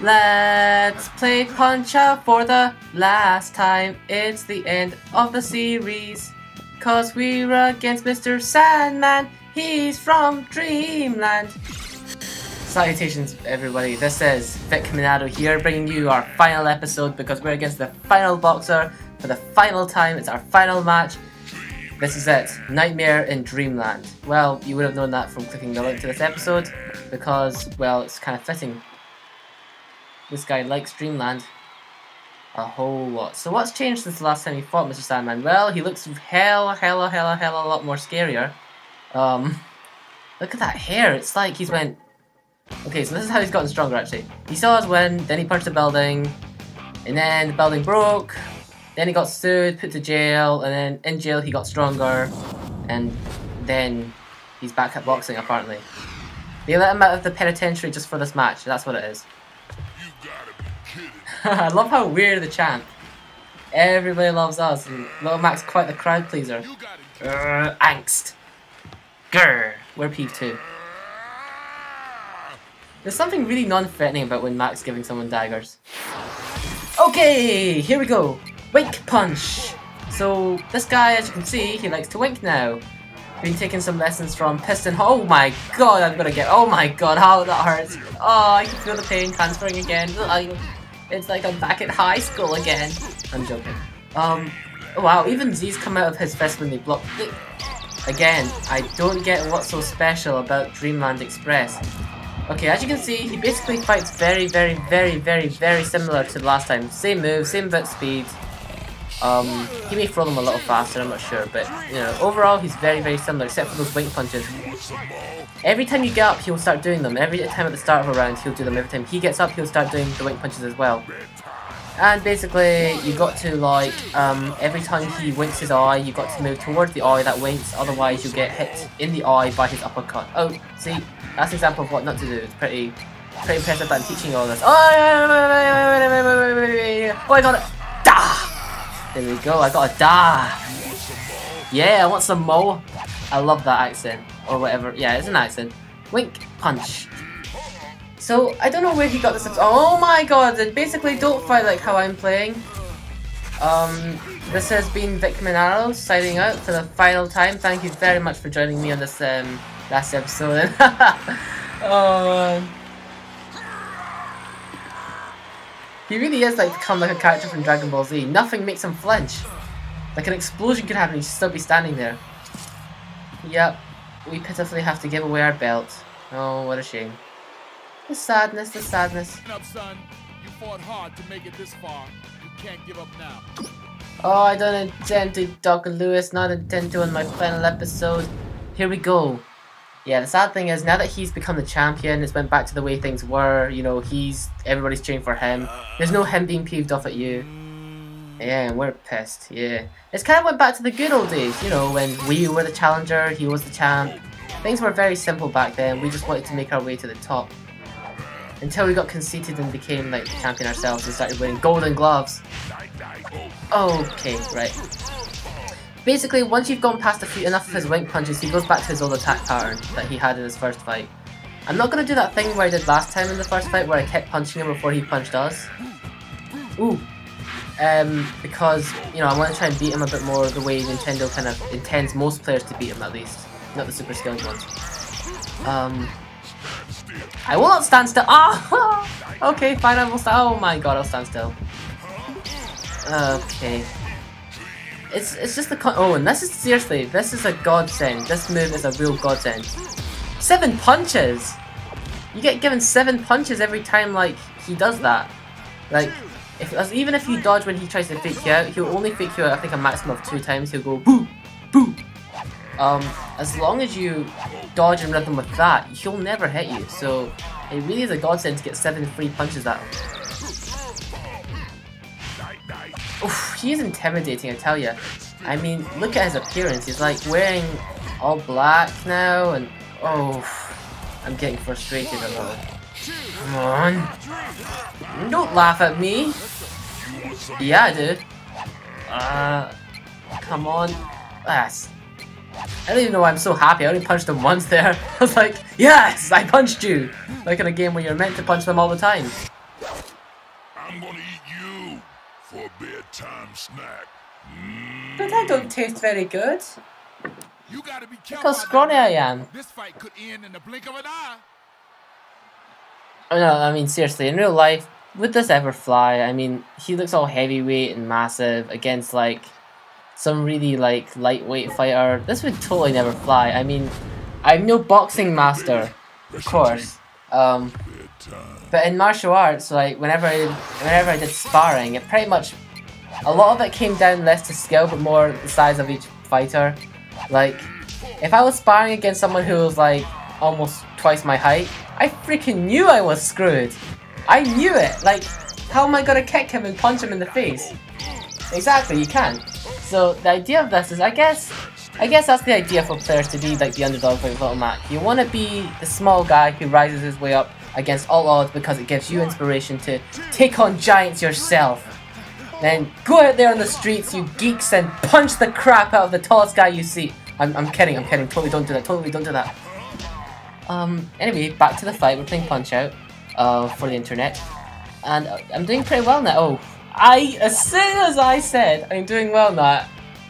Let's play Punch Out for the last time. It's the end of the series. Cause we're against Mr. Sandman. He's from Dreamland. Salutations everybody, this is Vic Minado here, bringing you our final episode because we're against the final boxer for the final time. It's our final match. This is it, Nightmare in Dreamland. Well, you would have known that from clicking the link to this episode because, well, it's kind of fitting. This guy likes Dreamland a whole lot. So what's changed since the last time he fought Mr. Sandman? Well, he looks hella a lot more scarier. Look at that hair, it's like he's went... Okay, so this is how he's gotten stronger actually. He saw us win, then he punched the building, and then the building broke, then he got sued, put to jail, and then in jail he got stronger, and then he's back at boxing apparently. They let him out of the penitentiary just for this match, that's what it is. I love how we're the champ. Everybody loves us, and Little Mac's quite the crowd pleaser. Angst. Grr. We're peeved too. There's something really non-threatening about when Mac's giving someone daggers. Okay, here we go. Wink punch. So this guy, as you can see, he likes to wink now. Been taking some lessons from Piston. Oh my god, I'm gonna get. Oh my god, how that hurts. Oh, I can feel the pain transferring again. It's like I'm back at high school again. I'm joking. Oh wow, even Z's come out of his fist when they block. Again, I don't get what's so special about Dreamland Express. Okay, as you can see, he basically fights very similar to the last time. Same move, same bit speed. He may throw them a little faster, I'm not sure, but you know, overall he's very similar, except for those wink punches. Every time you get up, he'll start doing them. Every time at the start of a round, he'll do them. Every time he gets up, he'll start doing the wink punches as well. And basically, you got to like, every time he winks his eye, you got to move towards the eye that winks, otherwise you'll get hit in the eye by his uppercut. Oh, see, that's an example of what not to do. It's pretty impressive that I'm teaching you all this. Oh, I got it! Da! There we go, I got a da! Yeah, I want some mo. I love that accent, or whatever. Yeah, it's an accent. Wink punch. So, I don't know where he got this. Oh my god, basically don't fight like how I'm playing. This has been Vic Minaro signing out for the final time. Thank you very much for joining me on this last episode. Oh, he really is like become like a character from Dragon Ball Z. Nothing makes him flinch. Like an explosion could happen, he'd still be standing there. Yep, we pitifully have to give away our belt. Oh, what a shame. The sadness, the sadness. Up, son. You fought hard to make it this far. You can't give up now. Oh, I don't intend to, Dr. Lewis, not intend to on my final episode. Here we go. Yeah, the sad thing is, now that he's become the champion, it's went back to the way things were, you know, everybody's cheering for him. There's no him being peeved off at you. Yeah, and we're pissed, yeah. It's kind of went back to the good old days, you know, when we were the challenger, he was the champ. Things were very simple back then, we just wanted to make our way to the top. Until we got conceited and became like the champion ourselves and started winning golden gloves. Okay, right. Basically, once you've gone past enough of his wink punches, he goes back to his old attack pattern that he had in his first fight. I'm not going to do that thing where I did last time in the first fight where I kept punching him before he punched us. Ooh. Because, you know, I want to try and beat him a bit more the way Nintendo kind of intends most players to beat him at least. Not the super skilled ones. I will not stand still. Ah! Okay, fine, I will stand. Oh my god, I'll stand still. Okay. It's just the oh, and this is seriously, this is a godsend. This move is a real godsend. 7 punches! You get given 7 punches every time, like, he does that. Like, even if you dodge when he tries to fake you out, he'll only fake you out, I think, a maximum of 2 times. He'll go, boo! Boo! As long as you dodge and rhythm with that, he'll never hit you. So, it really is a godsend to get 7 free punches at him. Oof, he is intimidating, I tell you. I mean, look at his appearance. He's like wearing all black now, and oh, I'm getting frustrated a little. Come on, don't laugh at me. Yeah, I do. Come on. Yes. I don't even know why I'm so happy. I only punched him once there. I was like, yes, I punched you. Like in a game where you're meant to punch them all the time. I'm gonna eat you for a bedtime snack. But I don't taste very good. You gotta be Look careful. how scrawny I am. This fight could end in the blink of an eye. Oh, no, I mean, seriously, in real life, would this ever fly? I mean, he looks all heavyweight and massive against, like, some really, like, lightweight fighter. This would totally never fly. I mean, I'm no boxing master, of course. But in martial arts, like, whenever I did sparring, it pretty much, a lot of it came down less to skill, but more the size of each fighter. Like, if I was sparring against someone who was, like, almost twice my height, I freaking knew I was screwed. I knew it. Like, how am I gonna kick him and punch him in the face? Exactly, you can't. So the idea of this is, I guess that's the idea for players to be like the underdog like Little Mac. You want to be the small guy who rises his way up against all odds because it gives you inspiration to take on giants yourself. Then go out there on the streets, you geeks, and punch the crap out of the tallest guy you see. I'm kidding. Totally don't do that. Anyway, back to the fight. We're playing Punch-Out for the internet. And I'm doing pretty well now. Oh, as soon as I said I'm doing well now,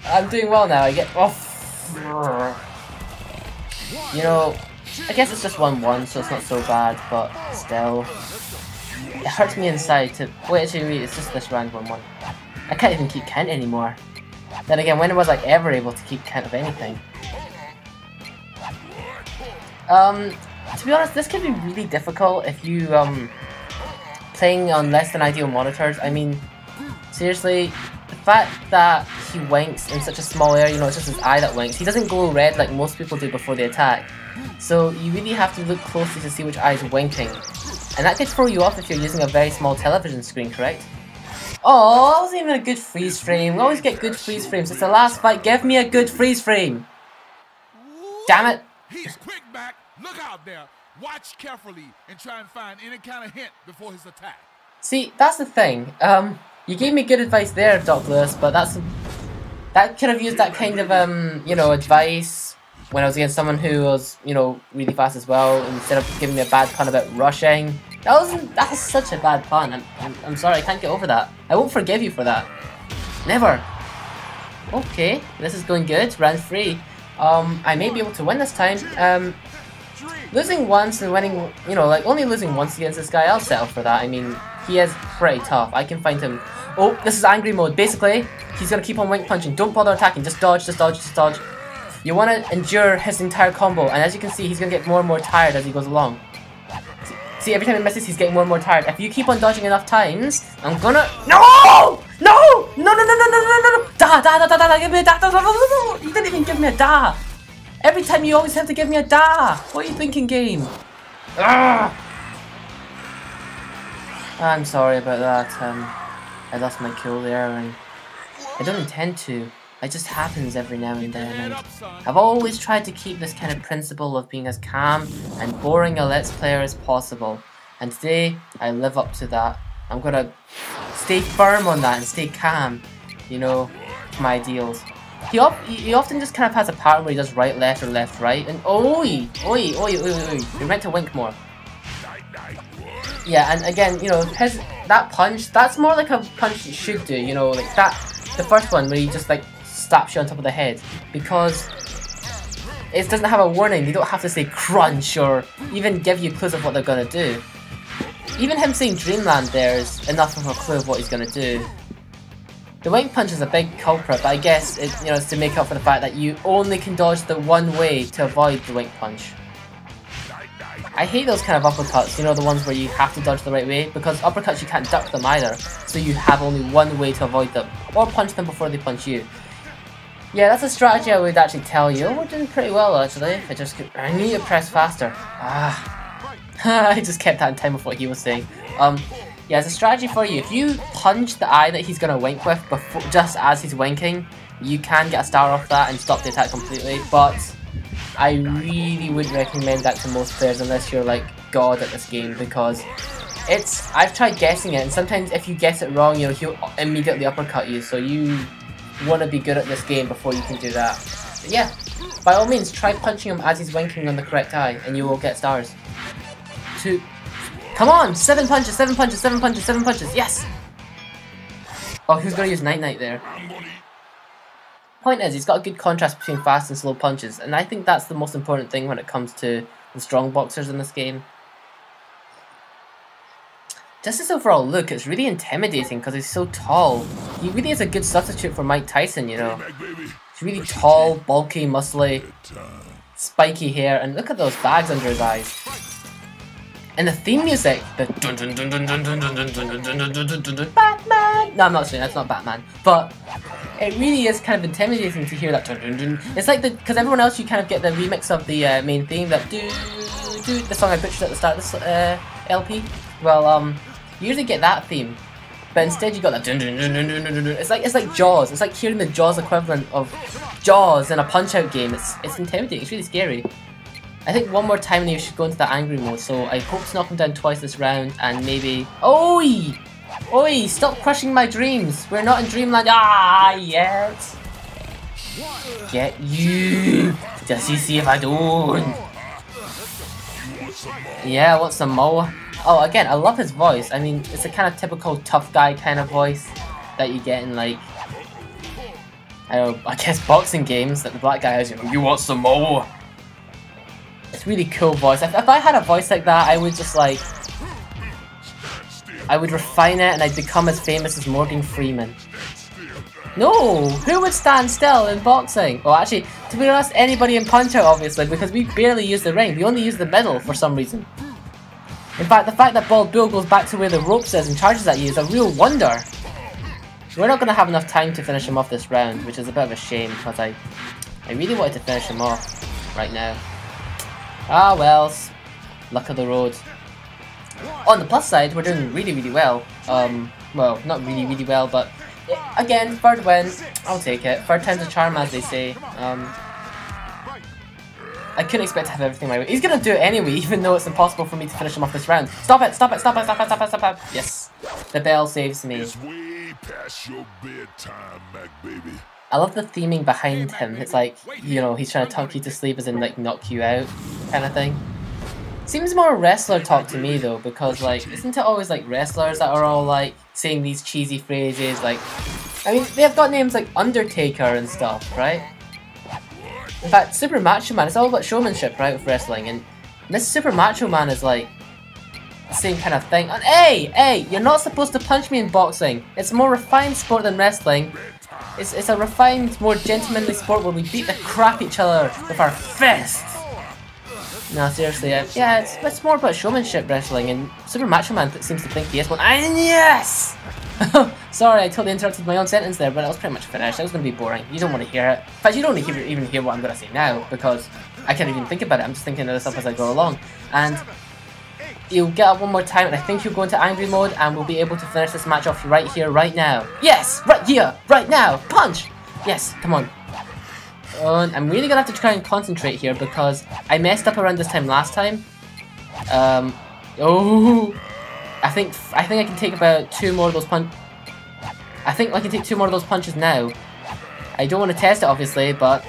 I get off. You know, I guess it's just 1-1, so it's not so bad, but still. It hurts me inside to... Wait, actually, it's just this round 1-1. I can't even keep count anymore. Then again, when was I ever able to keep count of anything? To be honest, this could be really difficult if you, playing on less than ideal monitors. I mean, seriously, the fact that he winks in such a small area, you know, it's just his eye that winks. He doesn't glow red like most people do before they attack. So you really have to look closely to see which eye is winking. And that could throw you off if you're using a very small television screen, correct? Oh, that wasn't even a good freeze frame. We always get good freeze frames. It's the last fight. Give me a good freeze frame. Damn it. He's quick back. Look out there. Watch carefully and try and find any kind of hint before his attack. See, that's the thing. You gave me good advice there, Doc Lewis, but that could have used that kind of, you know, advice when I was against someone who was, you know, really fast as well, instead of giving me a bad pun about rushing. That was such a bad pun. I'm sorry, I can't get over that. I won't forgive you for that. Never. Okay, this is going good. Round 3. I may be able to win this time. Losing once and winning, you know, like only losing once against this guy, I'll settle for that. I mean, he is pretty tough. I can find him. Oh, this is angry mode. Basically, he's gonna keep on wink punching. Don't bother attacking. Just dodge, just dodge, just dodge. You want to endure his entire combo, and as you can see, he's gonna get more and more tired as he goes along. See, every time he misses, he's getting more and more tired. If you keep on dodging enough times, I'm gonna... No! No! No! Da! Give me a da! You didn't even give me a da! Every time you always have to give me a da! What are you thinking, game? Ugh. I'm sorry about that. I lost my cool there, and I don't intend to. It just happens every now and then, and I've always tried to keep this kind of principle of being as calm and boring a Let's Player as possible. And today, I live up to that. I'm gonna stay firm on that and stay calm, you know, to my ideals. He often just kind of has a pattern where he does right, left, or left, right, and oi, you're meant to wink more. Yeah, and again, you know, that punch, that's more like a punch you should do, you know, like that, the first one where he just like slaps you on top of the head, because it doesn't have a warning. They don't have to say crunch or even give you clues of what they're gonna do. Even him saying Dreamland there is enough of a clue of what he's gonna do. The wink punch is a big culprit, but I guess it's to make up for the fact that you only can dodge the one way to avoid the wink punch. I hate those kind of uppercuts, you know, the ones where you have to dodge the right way, because uppercuts you can't duck them either, so you have only one way to avoid them, or punch them before they punch you. Yeah, that's a strategy I would actually tell you. We're doing pretty well actually. I need to press faster. I just kept that in time with what he was saying. Yeah, it's a strategy for you. If you punch the eye that he's gonna wink with just as he's winking, you can get a star off that and stop the attack completely, but I really wouldn't recommend that to most players unless you're like god at this game, because I've tried guessing it, and sometimes if you guess it wrong, you know, he'll immediately uppercut you, so you want to be good at this game before you can do that. But yeah, by all means, try punching him as he's winking on the correct eye, and you will get stars. Come on! 7 punches, 7 punches, 7 punches, 7 punches. Yes! Oh, who's gonna use Night Night there? Point is, he's got a good contrast between fast and slow punches, and I think that's the most important thing when it comes to the strong boxers in this game. Just his overall look, it's really intimidating because he's so tall. He really is a good substitute for Mike Tyson, you know. He's really tall, bulky, muscly, spiky hair, and look at those bags under his eyes. And the theme music, the dun dun dun dun dun dun dun dun dun dun dun dun dun Batman! No, I'm not saying that's not Batman, but it really is kind of intimidating to hear that dun dun dun. It's like because everyone else you kind of get the remix of the main theme, that the song I butchered at the start of this LP. Well, you usually get that theme, but instead you got that dun dun dun dun dun dun dun. It's like Jaws. It's like hearing the Jaws equivalent of Jaws in a Punch-Out game. It's intimidating. It's really scary. I think one more time and you should go into that angry mode. So I hope to knock him down twice this round and maybe. Oi! Oi! Stop crushing my dreams. We're not in Dreamland yet. Get you. Just you see if I don't. Yeah, I want some more. Oh, again, I love his voice. I mean, it's a kind of typical tough guy kind of voice that you get in, like, I guess boxing games that the black guy has. You want some more? It's really cool voice. If I had a voice like that, I would just like, I would refine it and I'd become as famous as Morgan Freeman. No! Who would stand still in boxing? Well, actually, to be honest, anybody in Punch-Out, obviously, because we barely use the ring. We only use the middle for some reason. In fact, the fact that Bald Bill goes back to where the ropes is and charges at you is a real wonder. We're not going to have enough time to finish him off this round, which is a bit of a shame, because I really wanted to finish him off right now. Ah well, luck of the road. On the plus side, we're doing really, really well. Well, not really, really well, but again, third win, I'll take it. Third time's a charm, as they say. I couldn't expect to have everything my way. He's gonna do it anyway, even though it's impossible for me to finish him off this round. Stop it! Stop it! Stop it! Stop it! Stop it! Stop it! Yes, the bell saves me. It's way past your bedtime, Mac baby. I love the theming behind him. It's like, you know, he's trying to talk you to sleep as in like knock you out kind of thing. Seems more wrestler talk to me though, because like, isn't it always like wrestlers that are all like saying these cheesy phrases like, I mean, they've got names like Undertaker and stuff, right? In fact, Super Macho Man, it's all about showmanship, right, with wrestling, and this Super Macho Man is like the same kind of thing. And hey, you're not supposed to punch me in boxing. It's a more refined sport than wrestling. It's a refined, more gentlemanly sport where we beat the crap each other with our fists. No, seriously, yeah, it's more about showmanship wrestling, and Super Macho Man seems to think he is one. And yes! Sorry, I totally interrupted my own sentence there, but it was pretty much finished. It was going to be boring. You don't want to hear it. In fact, you don't even hear what I'm going to say now, because I can't even think about it. I'm just thinking of this stuff as I go along. And you'll get up one more time, and I think you'll go into angry mode, and we'll be able to finish this match off right here, right now. Yes! Right here! Right now! Punch! Yes, come on. I'm really going to have to try and concentrate here, because I messed up around this time last time. I think I can take about 2 more of those punches. I think I can take 2 more of those punches now. I don't want to test it, obviously, but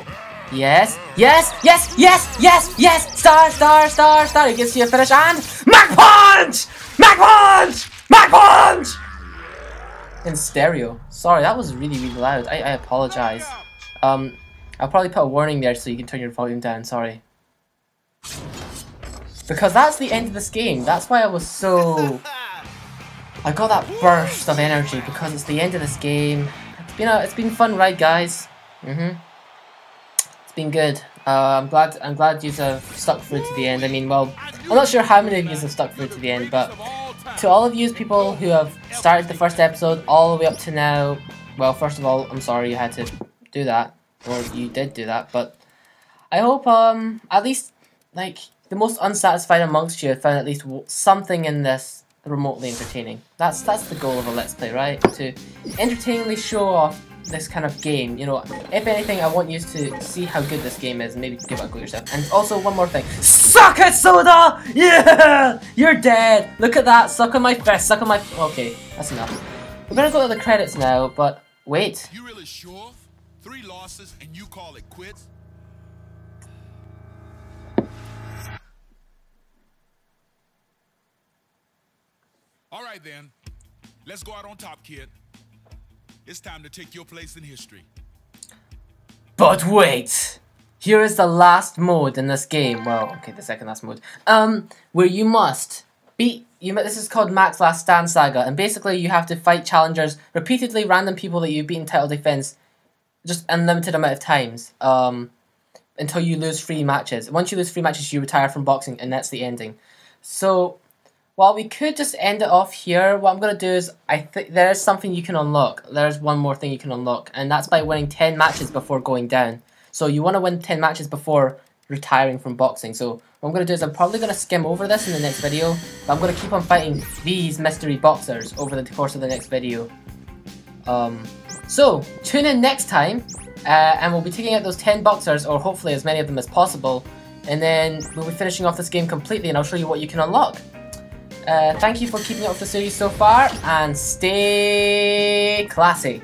yes, yes, yes, yes, yes, yes. Star. It gets you a finish and Mac Punch, Mac Punch, Mac Punch. In stereo. Sorry, that was really, really loud. I apologize. I'll probably put a warning there so you can turn your volume down. Sorry. Because that's the end of this game. That's why I was so... I got that burst of energy because it's the end of this game. It's been a fun ride, guys. It's been good. I'm glad you have stuck through to the end. I mean, well, I'm not sure how many of you have stuck through to the end, but to all of you people who have started the first episode all the way up to now, well, first of all, I'm sorry you had to do that, or you did do that, but I hope at least like the most unsatisfied amongst you have found at least something in this remotely entertaining. That's the goal of a Let's Play, right? To entertainingly show off this kind of game. You know, if anything, I want you to see how good this game is and maybe give it a go yourself. And also, one more thing. Suck it, Soda! Yeah! You're dead! Look at that! Suck on my fist, suck on my... Okay, that's enough. We're gonna go to the credits now, but wait. You really sure? 3 losses and you call it quits? right then. Let's go out on top, kid. It's time to take your place in history. But wait! Here is the last mode in this game. Well, okay, the second last mode. Where you must beat... This is called Max Last Stand Saga. And basically you have to fight challengers, repeatedly random people that you've beaten title defense, just unlimited amount of times. Until you lose 3 matches. Once you lose 3 matches, you retire from boxing, and that's the ending. So, while we could just end it off here, what I'm going to do is, I think there is something you can unlock. There's one more thing you can unlock, and that's by winning 10 matches before going down. So you want to win 10 matches before retiring from boxing. So what I'm going to do is I'm probably going to skim over this in the next video, but I'm going to keep on fighting these mystery boxers over the course of the next video. So, tune in next time, and we'll be taking out those 10 boxers, or hopefully as many of them as possible, and then we'll be finishing off this game completely, and I'll show you what you can unlock. Thank you for keeping up with the series so far, and stay classy.